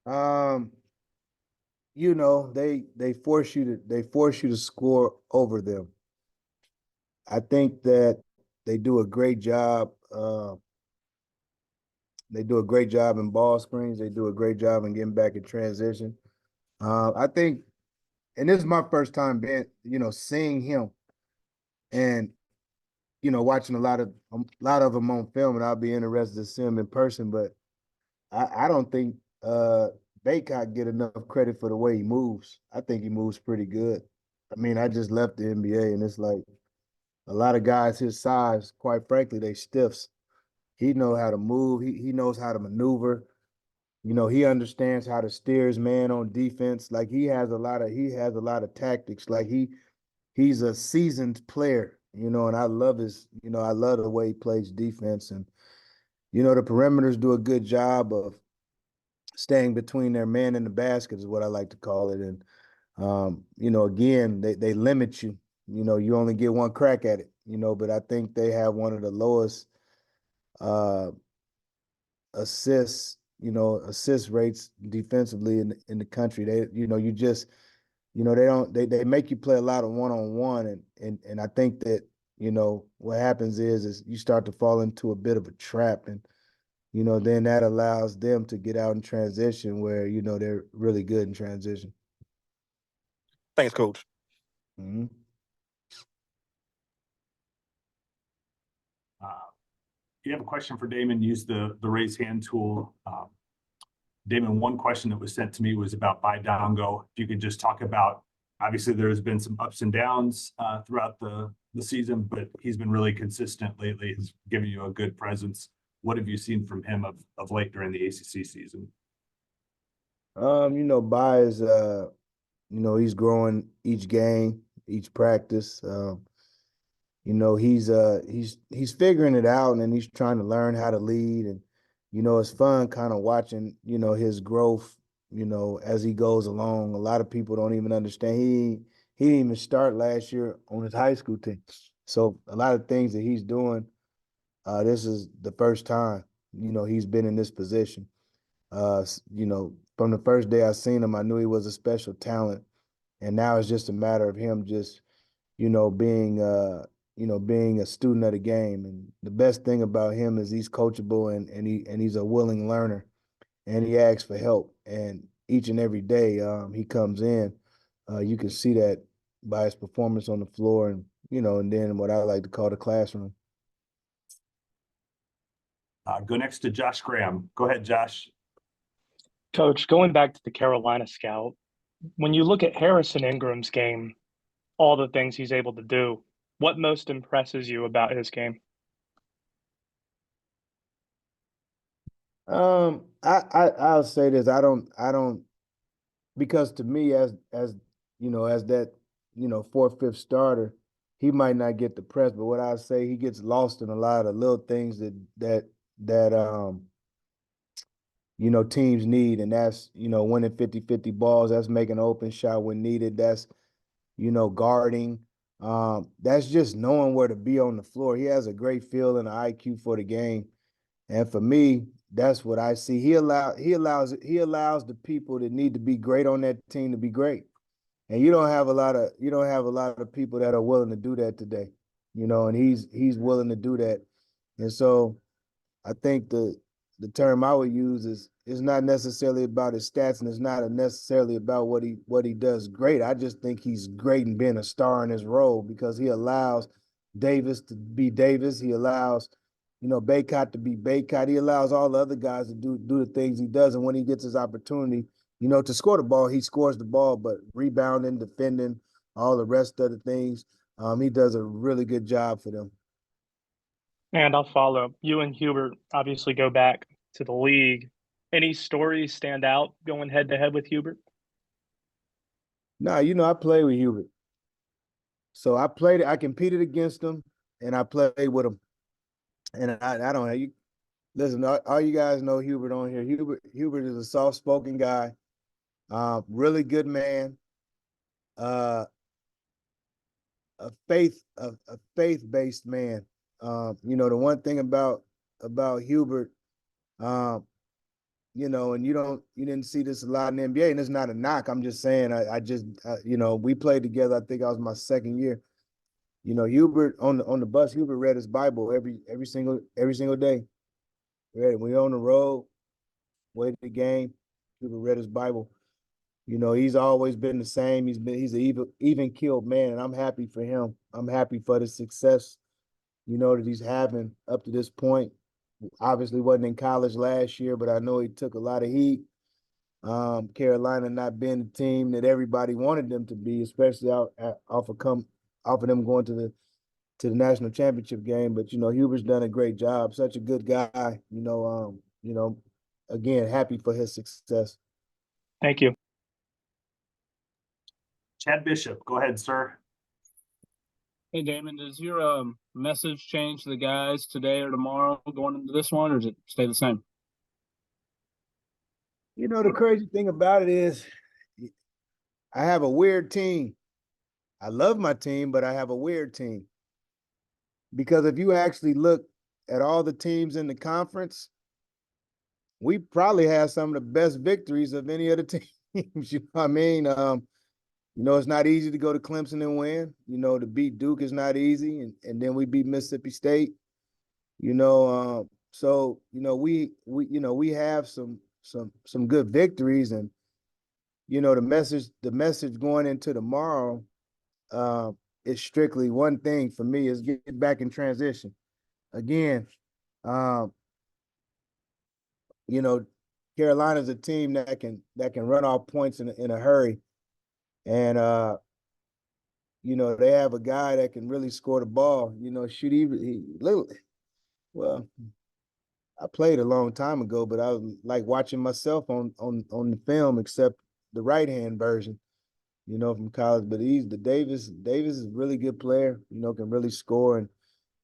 Um, they force you to score over them. I think that they do a great job. They do a great job in ball screens. They do a great job in getting back in transition. I think, and this is my first time being, seeing him and watching a lot of them on film, and I'll be interested to see him in person. But I don't think Baycott get enough credit for the way he moves. I think he moves pretty good. I mean, I just left the NBA, and it's like a lot of guys his size, quite frankly, they stiffs. He knows how to move. He knows how to maneuver. He understands how to steer his man on defense. Like he has a lot of tactics. Like he's a seasoned player, and I love the way he plays defense. And the perimeters do a good job of staying between their man and the basket is what I like to call it. And again, they limit you. You only get one crack at it, but I think they have one of the lowest uh assist rates defensively in the country. They you just they don't they make you play a lot of one-on-one, and I think that what happens is you start to fall into a bit of a trap, and then that allows them to get out in transition where they're really good in transition. Thanks, Coach. Mhm. If you have a question for Damon, use the raise hand tool. Damon, one question that was sent to me was about Bidongo. If you could just talk about, obviously there's been some ups and downs throughout the season, but he's been really consistent lately. He's given you a good presence. What have you seen from him of late during the ACC season? Bai is he's growing each game, each practice. He's figuring it out, and he's trying to learn how to lead. And it's fun kind of watching his growth as he goes along. A lot of people don't even understand he didn't even start last year on his high school team. So a lot of things that he's doing, this is the first time he's been in this position. From the first day I seen him, I knew he was a special talent, and now it's just a matter of him just being a student of the game. And the best thing about him is he's coachable, and he's a willing learner, and he asks for help. And each and every day he comes in, you can see that by his performance on the floor, and then what I like to call the classroom. Go next to Josh Graham. Go ahead, Josh. Coach, going back to the Carolina scout, when you look at Harrison Ingram's game, all the things he's able to do, what most impresses you about his game? I'll say this. I don't because to me as that fourth, fifth starter, he might not get the press, but what I say he gets lost in a lot of little things that teams need, and that's winning 50-50 balls, that's making an open shot when needed, that's guarding. That's just knowing where to be on the floor. He has a great feel and an IQ for the game. And for me, that's what I see. He allows the people that need to be great on that team to be great. And you don't have a lot of people that are willing to do that today. And he's willing to do that. And so I think the term I would use is it's not necessarily about his stats, and it's not necessarily about what he does great. I just think he's great in being a star in his role because he allows Davis to be Davis. He allows Baycott to be Baycott. He allows all the other guys to do the things he does. And when he gets his opportunity, to score the ball, he scores the ball. But rebounding, defending, all the rest of the things, he does a really good job for them. And I'll follow. You and Hubert obviously go back to the league. Any stories stand out going head to head with Hubert? No, I played with Hubert. So I competed against him, and I played with him. And I don't know. Listen, all you guys know Hubert on here. Hubert is a soft-spoken guy, really good man, uh, a faith-based man. The one thing about Hubert, um, you know, and you didn't see this a lot in the NBA, and it's not a knock. I'm just saying, you know, we played together. I think I was my second year. You know, Hubert on the bus, Hubert read his Bible every single day. Read it. We on the road, waited the game. Hubert read his Bible. You know, he's always been the same. He's an even keeled man, and I'm happy for him. I'm happy for the success, you know, that he's having up to this point. Obviously wasn't in college last year, but I know he took a lot of heat. Carolina not being the team that everybody wanted them to be, especially off of them going to the national championship game. But you know, Hubert's done a great job. Such a good guy. You know, again, happy for his success. Thank you. Chad Bishop, go ahead, sir. Hey, Damon, does your message change to the guys today or tomorrow going into this one, or does it stay the same? You know, the crazy thing about it is I have a weird team. I love my team, but I have a weird team. Because if you actually look at all the teams in the conference, we probably have some of the best victories of any of the teams. You know what I mean? You know, it's not easy to go to Clemson and win. You know, to beat Duke is not easy, and then we beat Mississippi State. You know, so you know we have some good victories, and you know the message going into tomorrow is strictly one thing for me is get back in transition. Again, um, you know, Carolina's a team that can run off points in a hurry, and you know they have a guy that can really score the ball. You know, shoot little. Well, I played a long time ago, but I was like watching myself on the film, except the right hand version. You know, from college. But he's the Davis. Davis is a really good player. You know, can really score and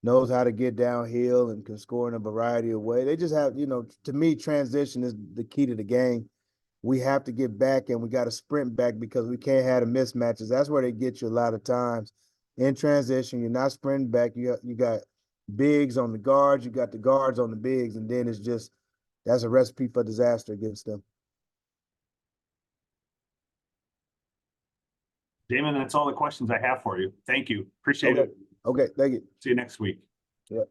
knows how to get downhill and can score in a variety of ways. They just have, you know, to me, transition is the key to the game. We have to get back and we got to sprint back because we can't have the mismatches. That's where they get you a lot of times in transition. You're not sprinting back. You got bigs on the guards. You got the guards on the bigs, and then it's just that's a recipe for disaster against them. Damon, that's all the questions I have for you. Thank you. Appreciate it. Okay, thank you. See you next week. Yeah.